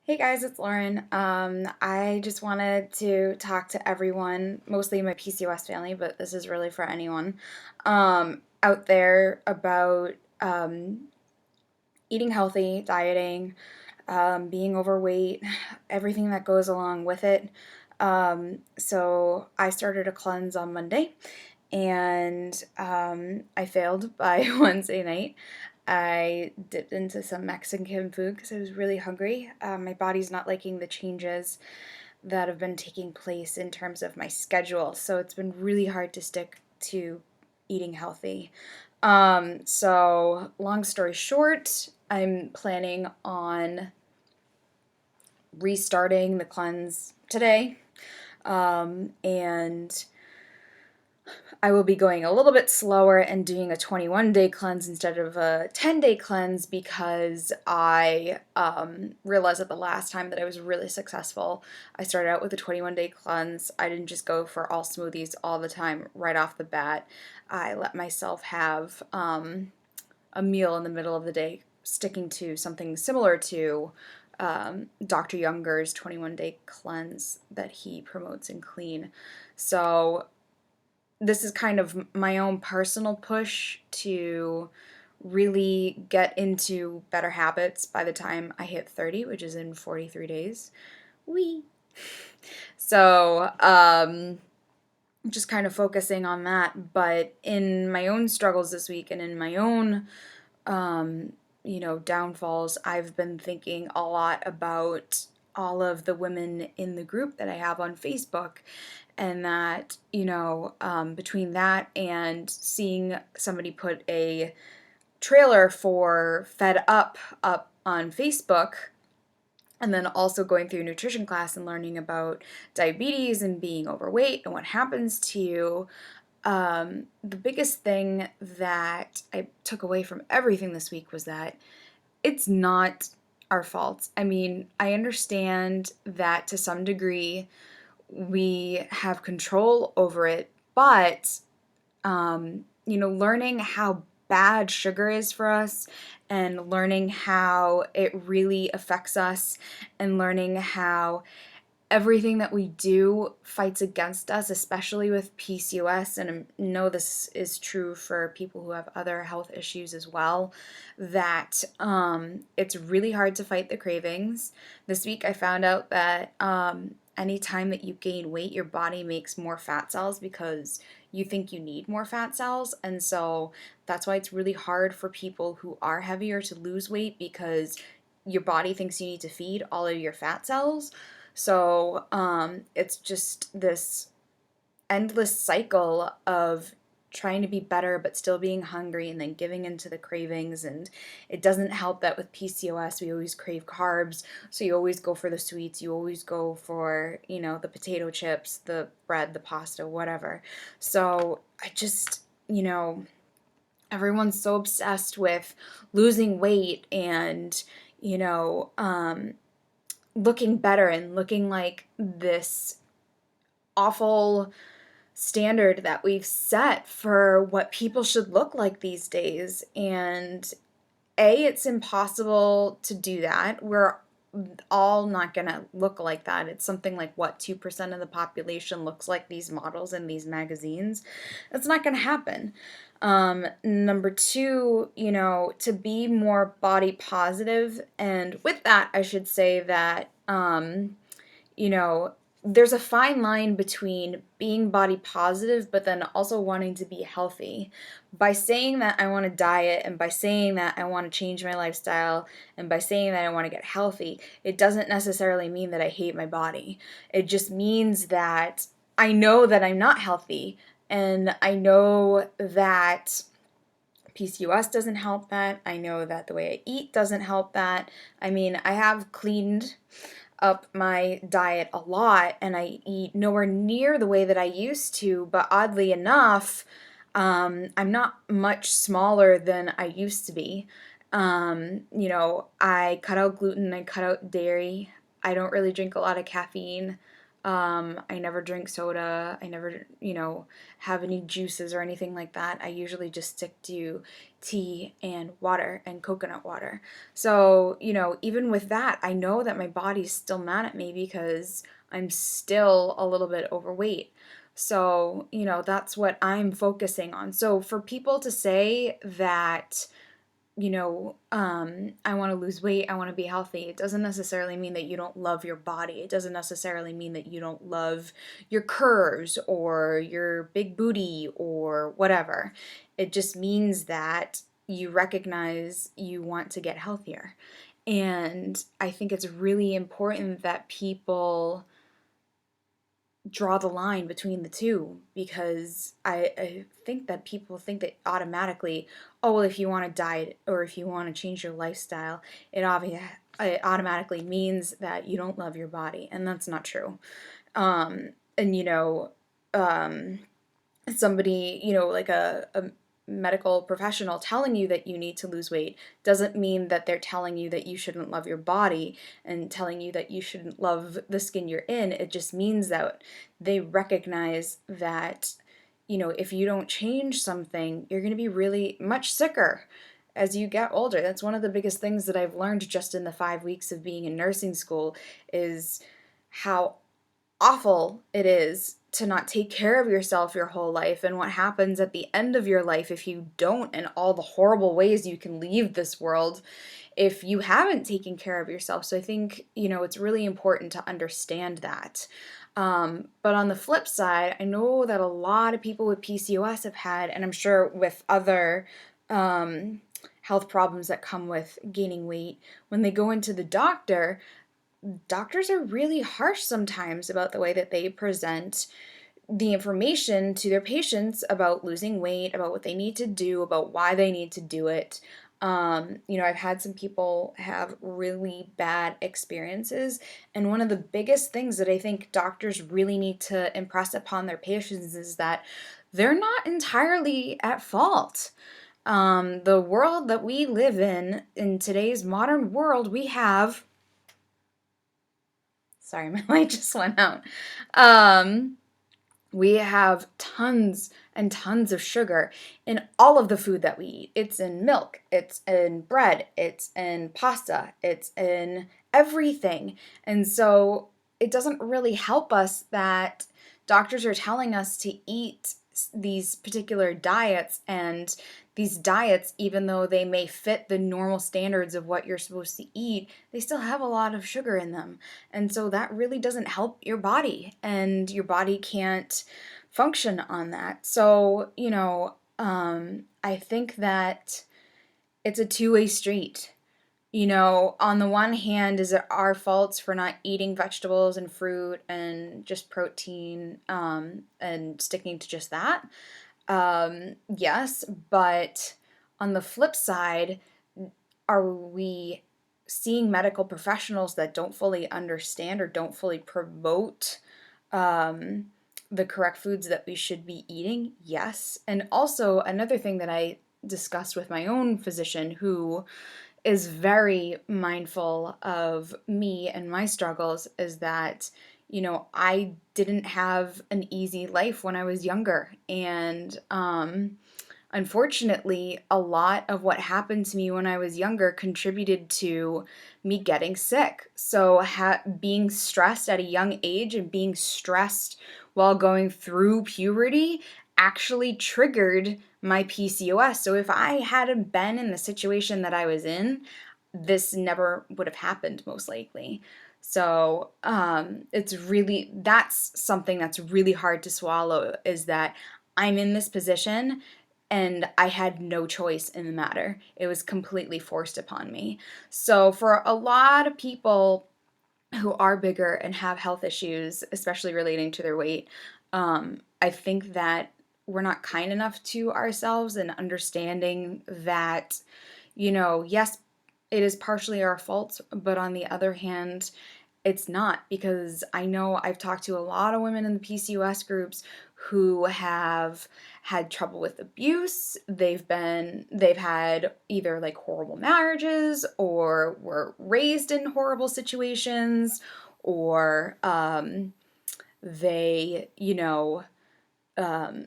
Hey guys, it's Lauren. I just wanted to talk to everyone, mostly my PCOS family, but this is really for anyone out there about eating healthy, dieting, being overweight, everything that goes along with it. So I started a cleanse on Monday and I failed by Wednesday night. I dipped into some Mexican food because I was really hungry. My body's not liking the changes that have been taking place in terms of my schedule, so it's been really hard to stick to eating healthy. So long story short, I'm planning on restarting the cleanse today. And I will be going a little bit slower and doing a 21-day cleanse instead of a 10-day cleanse because I realized that the last time that I was really successful, I started out with a 21-day cleanse. I didn't just go for all smoothies all the time right off the bat. I let myself have a meal in the middle of the day, sticking to something similar to Dr. Younger's 21-day cleanse that he promotes in Clean. So this is kind of my own personal push to really get into better habits by the time I hit 30, which is in 43 days. Wee. So, just kind of focusing on that. But in my own struggles this week and in my own, downfalls, I've been thinking a lot about all of the women in the group that I have on Facebook, and that, between that and seeing somebody put a trailer for Fed up on Facebook, and then also going through nutrition class and learning about diabetes and being overweight and what happens to you. The biggest thing that I took away from everything this week was that it's not our fault. I mean, I understand that to some degree we have control over it, but learning how bad sugar is for us and learning how it really affects us and learning how everything that we do fights against us, especially with PCOS, and I know this is true for people who have other health issues as well, that it's really hard to fight the cravings. This week I found out that anytime that you gain weight, your body makes more fat cells because you think you need more fat cells. And so that's why it's really hard for people who are heavier to lose weight, because your body thinks you need to feed all of your fat cells. So it's just this endless cycle of trying to be better but still being hungry and then giving into the cravings. And it doesn't help that with PCOS we always crave carbs, so you always go for the sweets, you always go for the potato chips, the bread, the pasta, whatever. So I just everyone's so obsessed with losing weight and you know um, looking better and looking like this awful standard that we've set for what people should look like these days. And it's impossible to do that. We're all not gonna look like that. It's something like, what, 2% of the population looks like these models in these magazines. That's not gonna happen. Number two, to be more body positive, and with that I should say that you know there's a fine line between being body positive but then also wanting to be healthy. By saying that I want to diet, and by saying that I want to change my lifestyle, and by saying that I want to get healthy, it doesn't necessarily mean that I hate my body. It just means that I know that I'm not healthy, and I know that PCOS doesn't help that. I know that the way I eat doesn't help that. I mean, I have cleaned up my diet a lot and I eat nowhere near the way that I used to, but oddly enough, I'm not much smaller than I used to be. I cut out gluten, I cut out dairy, I don't really drink a lot of caffeine. I never drink soda. I never, have any juices or anything like that. I usually just stick to tea and water and coconut water. So, even with that, I know that my body's still mad at me because I'm still a little bit overweight. So, that's what I'm focusing on. So, for people to say that, I want to lose weight, I want to be healthy, it doesn't necessarily mean that you don't love your body. It doesn't necessarily mean that you don't love your curves or your big booty or whatever. It just means that you recognize you want to get healthier. And I think it's really important that people draw the line between the two, because I think that people think that automatically, oh, well, if you want to diet or if you want to change your lifestyle, it automatically means that you don't love your body, and that's not true. And um, somebody, like a medical professional telling you that you need to lose weight doesn't mean that they're telling you that you shouldn't love your body and telling you that you shouldn't love the skin you're in. It just means that they recognize that, if you don't change something, you're going to be really much sicker as you get older. That's one of the biggest things that I've learned just in the 5 weeks of being in nursing school, is how awful it is to not take care of yourself your whole life, and what happens at the end of your life if you don't, and all the horrible ways you can leave this world if you haven't taken care of yourself. So I think, it's really important to understand that. But on the flip side, I know that a lot of people with PCOS have had, and I'm sure with other health problems that come with gaining weight, when they go into the doctors are really harsh sometimes about the way that they present the information to their patients about losing weight, about what they need to do, about why they need to do it. I've had some people have really bad experiences, and one of the biggest things that I think doctors really need to impress upon their patients is that they're not entirely at fault. The world that we live in today's modern world, we have. Sorry, my light just went out. Um, we have tons and tons of sugar in all of the food that we eat. It's in milk, it's in bread, it's in pasta, it's in everything. And so it doesn't really help us that doctors are telling us to eat these particular diets, and these diets, even though they may fit the normal standards of what you're supposed to eat, they still have a lot of sugar in them. And so that really doesn't help your body, and your body can't function on that. So, I think that it's a two-way street. On the one hand, is it our faults for not eating vegetables and fruit and just protein, and sticking to just that? Yes, but on the flip side, are we seeing medical professionals that don't fully understand or don't fully promote the correct foods that we should be eating? Yes. And also, another thing that I discussed with my own physician, who is very mindful of me and my struggles, is that, I didn't have an easy life when I was younger. And unfortunately, a lot of what happened to me when I was younger contributed to me getting sick. So, being stressed at a young age and being stressed while going through puberty actually triggered my PCOS. So, if I hadn't been in the situation that I was in, this never would have happened, most likely. So, that's something that's really hard to swallow, is that I'm in this position and I had no choice in the matter. It was completely forced upon me. So, for a lot of people who are bigger and have health issues, especially relating to their weight, I think that we're not kind enough to ourselves in understanding that, yes, it is partially our fault, but on the other hand, it's not, because I know I've talked to a lot of women in the PCOS groups who have had trouble with abuse. They've had either like horrible marriages, or were raised in horrible situations, or they,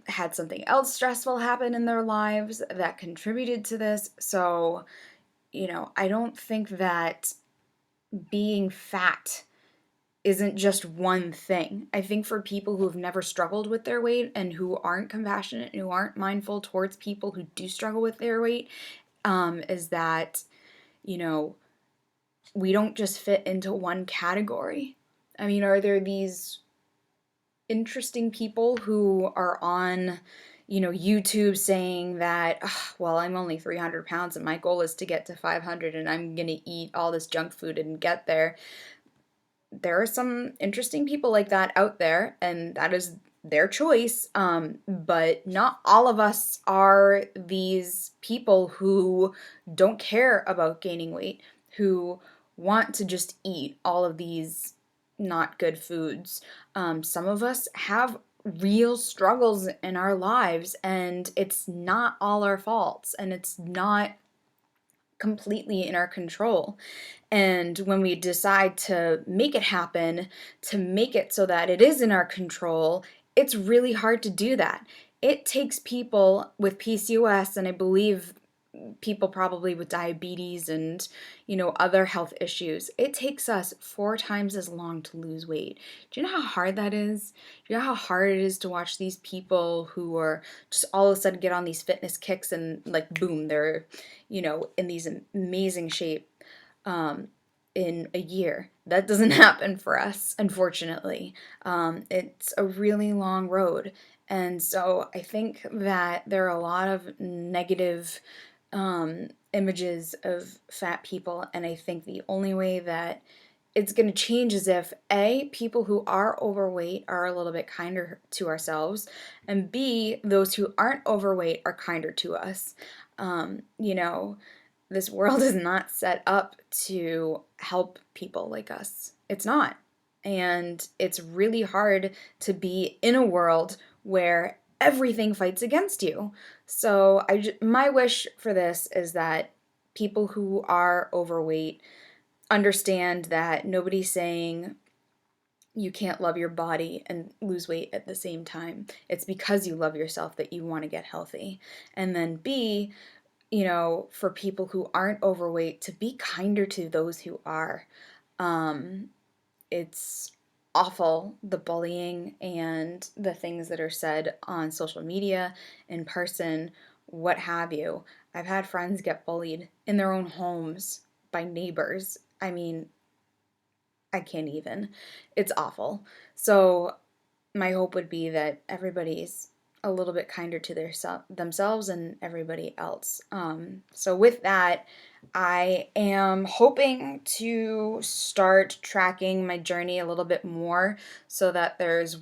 had something else stressful happen in their lives that contributed to this. So, I don't think that being fat isn't just one thing. I think for people who have never struggled with their weight and who aren't compassionate and who aren't mindful towards people who do struggle with their weight, is that, you know, we don't just fit into one category. I mean, are there these interesting people who are on, YouTube saying that, well, I'm only 300 pounds and my goal is to get to 500 and I'm going to eat all this junk food and get there. There are some interesting people like that out there, and that is their choice. But not all of us are these people who don't care about gaining weight, who want to just eat all of these not good foods. Some of us have real struggles in our lives, and it's not all our faults, and it's not completely in our control. And when we decide to make it happen, to make it so that it is in our control, it's really hard to do that. It takes people with PCOS, and I believe people probably with diabetes and, other health issues. It takes us 4 times as long to lose weight. Do you know how hard that is? Do you know how hard it is to watch these people who are just all of a sudden get on these fitness kicks and like boom, they're, in these amazing shape in a year. That doesn't happen for us, unfortunately. It's a really long road. And so I think that there are a lot of negative images of fat people, and I think the only way that it's going to change is if A, people who are overweight are a little bit kinder to ourselves, and B, those who aren't overweight are kinder to us. This world is not set up to help people like us. It's not. And it's really hard to be in a world where everything fights against you. So my wish for this is that people who are overweight understand that nobody's saying you can't love your body and lose weight at the same time. It's because you love yourself that you want to get healthy. And then B, for people who aren't overweight, to be kinder to those who are. It's awful, the bullying and the things that are said on social media, in person, what have you. I've had friends get bullied in their own homes by neighbors. I mean, I can't even. It's awful. So my hope would be that everybody's a little bit kinder to themselves and everybody else. So with that, I am hoping to start tracking my journey a little bit more so that there's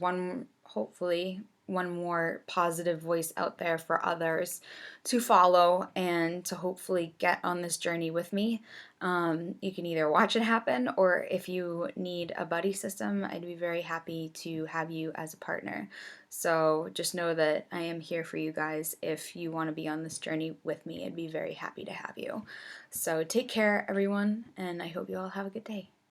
hopefully one more positive voice out there for others to follow and to hopefully get on this journey with me. You can either watch it happen, or if you need a buddy system, I'd be very happy to have you as a partner. So just know that I am here for you guys. If you want to be on this journey with me, I'd be very happy to have you. So take care, everyone, and I hope you all have a good day.